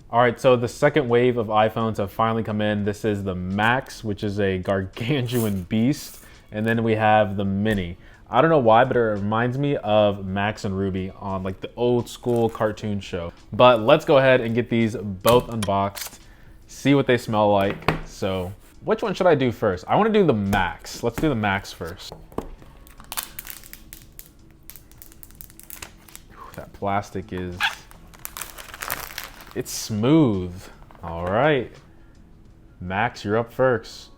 All right, so the second wave of iPhones have finally come in. This is the Max, which is a gargantuan beast. And then we have the Mini. I don't know why, but it reminds me of Max and Ruby on like the old school cartoon show. But let's go ahead and get these both unboxed, see what they smell like. So which one should I do first? I want to do the Max. Let's do the Max first. That plastic is... it's smooth. All right. Max, you're up first.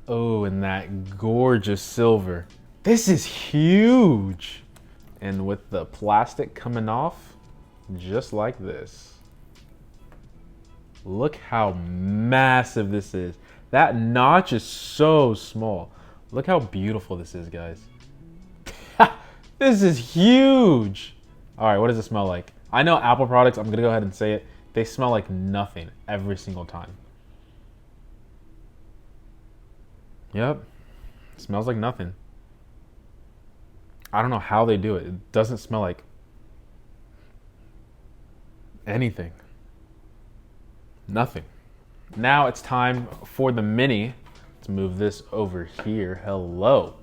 Oh, and that gorgeous silver. This is huge. And with the plastic coming off, just like this. Look how massive this is. That notch is so small. Look how beautiful this is, guys. This is huge. All right, what does it smell like? I know Apple products, I'm gonna go ahead and say it. They smell like nothing every single time. Yep, it smells like nothing. I don't know how they do it. It doesn't smell like anything. Nothing. Now it's time for the Mini. Let's move this over here. Hello.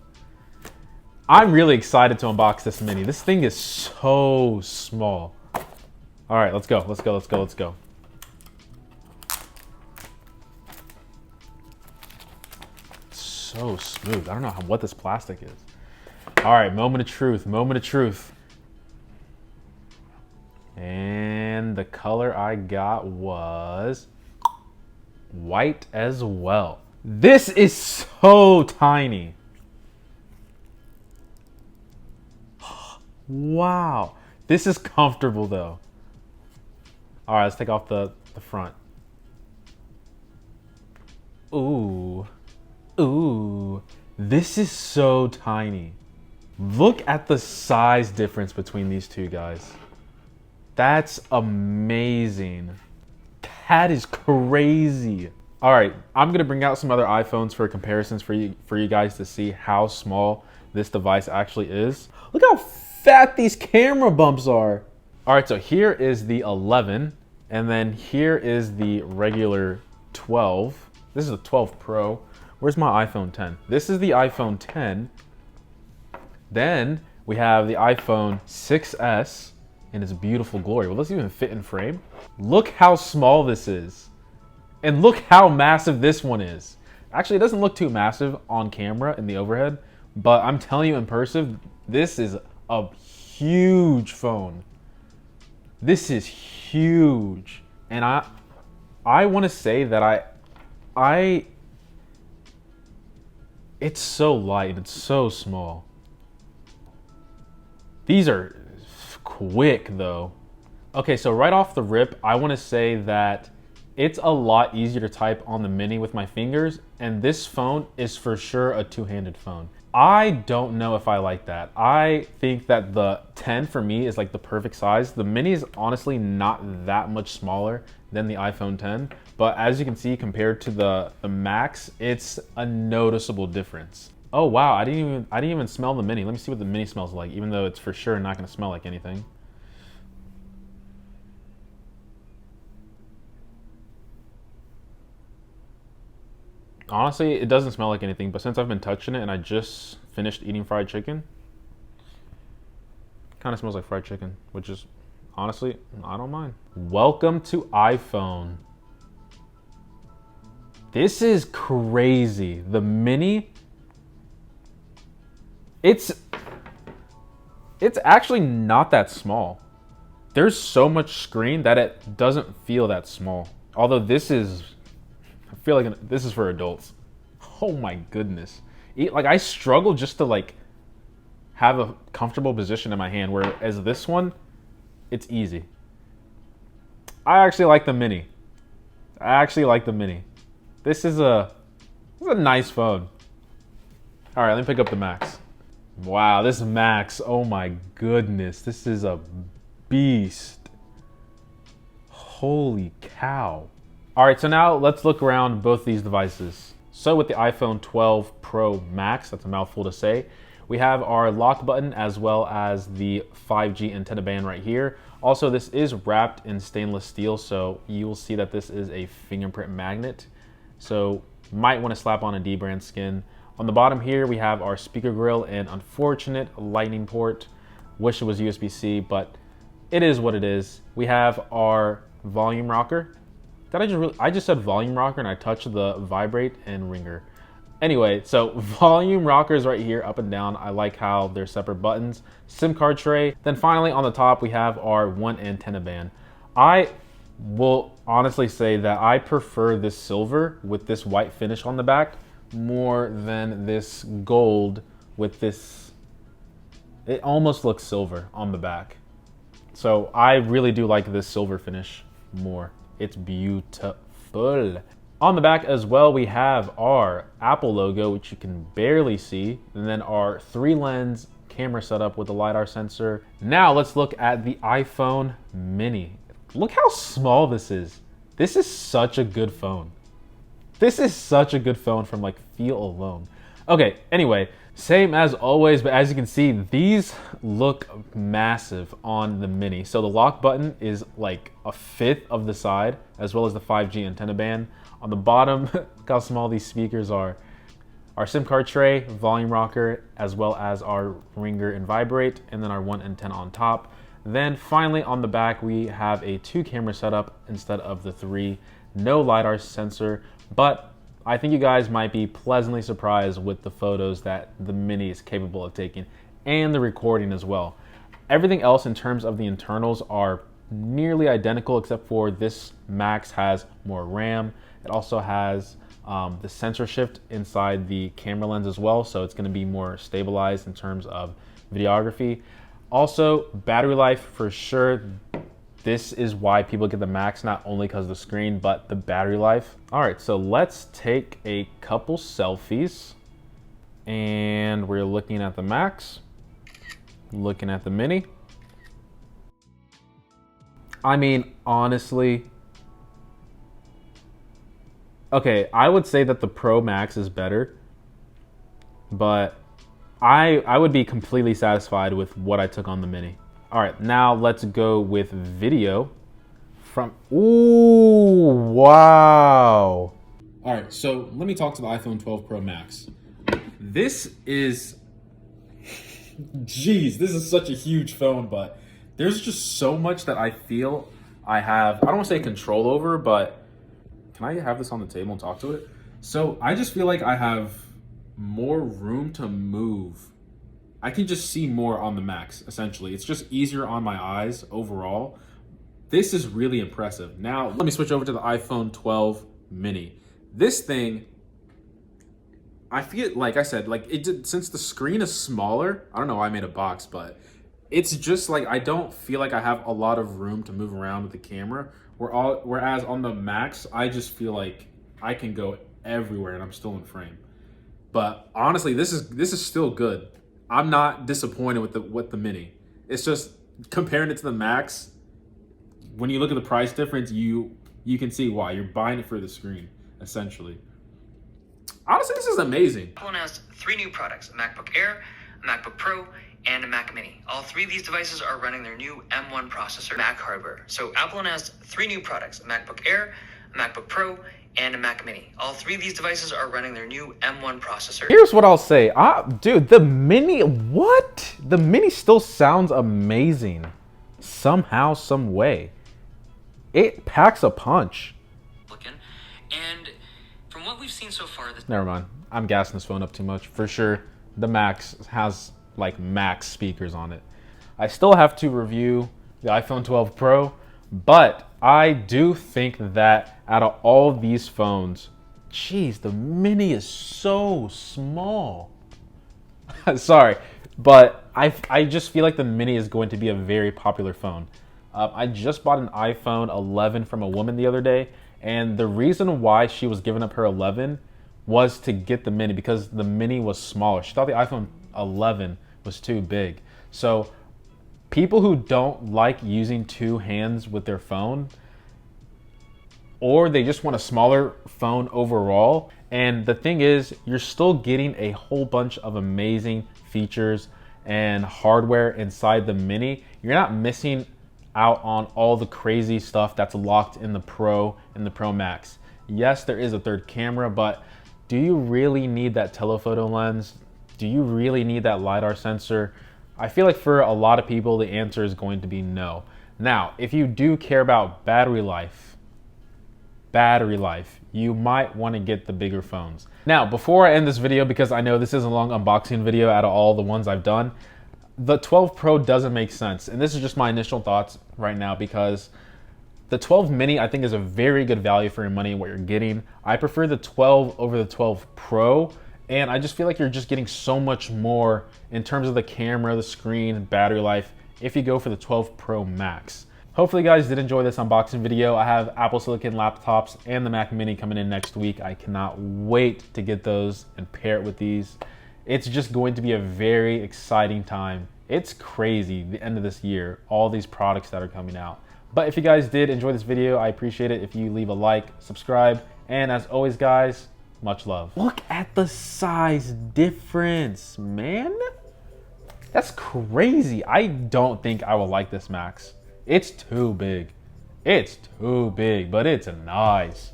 I'm really excited to unbox this Mini. This thing is so small. All right, let's go, let's go, let's go, let's go. So smooth. I don't know what this plastic is. All right, moment of truth, moment of truth. And the color I got was white as well. This is so tiny. Wow. This is comfortable though. All right, let's take off the front. Ooh. Ooh. This is so tiny. Look at the size difference between these two guys. That's amazing. That is crazy. All right, I'm gonna bring out some other iPhones for comparisons for you guys to see how small this device actually is. Look how fat these camera bumps are. All right, so here is the 11, and then here is the regular 12. This is the 12 Pro. Where's my iPhone 10? This is the iPhone 10. Then we have the iPhone 6S in its beautiful glory. Will this even fit in frame? Look how small this is. And look how massive this one is. Actually, it doesn't look too massive on camera in the overhead, but I'm telling you in person, this is a huge phone. This is huge. And I want to say that it's so light, it's so small. These are quick though. Okay, so right off the rip, I want to say that it's a lot easier to type on the Mini with my fingers, and this phone is for sure a two-handed phone. I don't know if I like that. I think that the 10 for me is like the perfect size. The Mini is honestly not that much smaller than the iPhone 10, but as you can see, compared to the Max, it's a noticeable difference. Oh wow, I didn't even smell the Mini. Let me see what the Mini smells like, even though it's for sure not gonna smell like anything. Honestly, it doesn't smell like anything, but since I've been touching it and I just finished eating fried chicken, kind of smells like fried chicken, which is, honestly, I don't mind. Welcome to iPhone. This is crazy. The Mini, it's actually not that small. There's so much screen that it doesn't feel that small. Although this is, I feel like this is for adults. Oh my goodness. Like I struggle just to like have a comfortable position in my hand, whereas this one, it's easy. I actually like the Mini. This is a nice phone. All right, let me pick up the Max. Wow, this Max, oh my goodness. This is a beast. Holy cow. All right, so now let's look around both these devices. So with the iPhone 12 Pro Max, that's a mouthful to say, we have our lock button as well as the 5G antenna band right here. Also, this is wrapped in stainless steel, so you will see that this is a fingerprint magnet. So might want to slap on a D-brand skin. On the bottom here, we have our speaker grill and unfortunate lightning port. Wish it was USB-C, but it is what it is. We have our volume rocker. I just said volume rocker and I touched the vibrate and ringer. Anyway, so volume rockers right here, up and down. I like how they're separate buttons. SIM card tray. Then finally on the top, we have our one antenna band. I will honestly say that I prefer this silver with this white finish on the back more than this gold with this, it almost looks silver on the back. So I really do like this silver finish more. It's beautiful. On the back as well, we have our Apple logo, which you can barely see, and then our 3-lens camera setup with the LiDAR sensor. Now let's look at the iPhone mini. Look how small this is. This is such a good phone. This is such a good phone from like feel alone. Okay, anyway, same as always, but as you can see, these look massive on the mini. So the lock button is like a fifth of the side, as well as the 5G antenna band. On the bottom, look how small these speakers are. Our SIM card tray, volume rocker, as well as our ringer and vibrate, and then our one antenna on top. Then finally on the back, we have a 2-camera setup instead of the 3. No LiDAR sensor, but I think you guys might be pleasantly surprised with the photos that the mini is capable of taking and the recording as well. Everything else in terms of the internals are nearly identical, except for this Max has more RAM. It also has the sensor shift inside the camera lens as well, so it's going to be more stabilized in terms of videography. Also, battery life for sure. This is why people get the Max, not only because of the screen, but the battery life. All right, so let's take a couple selfies. And we're looking at the Max, looking at the mini. I mean, honestly, okay, I would say that the Pro Max is better, but I would be completely satisfied with what I took on the mini. All right, now let's go with video from, ooh, wow. All right, so let me talk to the iPhone 12 Pro Max. This is, geez, this is such a huge phone, but there's just so much that I feel I have, I don't want to say control over, but can I have this on the table and talk to it? So I just feel like I have more room to move. I can just see more on the Max, essentially. It's just easier on my eyes overall. This is really impressive. Now, let me switch over to the iPhone 12 mini. This thing, I feel, like I said, like it did, since the screen is smaller, I don't know why I made a box, but it's just like, I don't feel like I have a lot of room to move around with the camera. Whereas on the Max, I just feel like I can go everywhere and I'm still in frame. But honestly, this is still good. I'm not disappointed with the mini. It's just comparing it to the Max. When you look at the price difference, you can see why. You're buying it for the screen, essentially. Honestly, this is amazing. Apple announced 3 new products: a MacBook Air, a MacBook Pro, and a Mac Mini. All 3 of these devices are running their new M1 processor, Mac hardware. So Apple announced 3 new products: a MacBook Air, a MacBook Pro, and a Mac Mini. All 3 of these devices are running their new M1 processor. Here's what I'll say. Dude, the mini, what? The mini still sounds amazing. Somehow, some way. It packs a punch. And from what we've seen so far, Never mind. I'm gassing this phone up too much. For sure, the Max has like Max speakers on it. I still have to review the iPhone 12 Pro, but I do think that out of all these phones, geez, the mini is so small. Sorry, but I just feel like the mini is going to be a very popular phone. I just bought an iPhone 11 from a woman the other day, and the reason why she was giving up her 11 was to get the mini, because the mini was smaller. She thought the iPhone 11 was too big. So people who don't like using 2 hands with their phone, or they just want a smaller phone overall. And the thing is, you're still getting a whole bunch of amazing features and hardware inside the mini. You're not missing out on all the crazy stuff that's locked in the Pro and the Pro Max. Yes, there is a third camera, but do you really need that telephoto lens? Do you really need that LiDAR sensor? I feel like for a lot of people, the answer is going to be no. Now, if you do care about battery life, you might want to get the bigger phones. Now, before I end this video, because I know this is a long unboxing video out of all the ones I've done, the 12 Pro doesn't make sense. And this is just my initial thoughts right now, because the 12 mini I think is a very good value for your money and what you're getting. I prefer the 12 over the 12 Pro, and I just feel like you're just getting so much more in terms of the camera, the screen, battery life if you go for the 12 Pro Max. Hopefully you guys did enjoy this unboxing video. I have Apple Silicon laptops and the Mac Mini coming in next week. I cannot wait to get those and pair it with these. It's just going to be a very exciting time. It's crazy, the end of this year, all these products that are coming out. But if you guys did enjoy this video, I appreciate it if you leave a like, subscribe, and as always guys, much love. Look at the size difference, man. That's crazy. I don't think I will like this Max. It's too big. It's too big, but it's nice.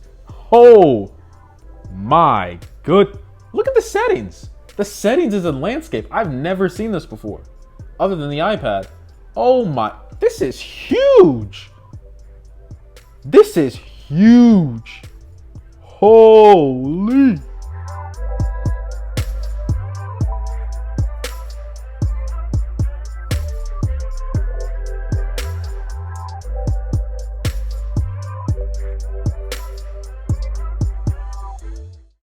Oh my good. Look at the settings. The settings is in landscape. I've never seen this before, other than the iPad. Oh my, this is huge. This is huge. Holy.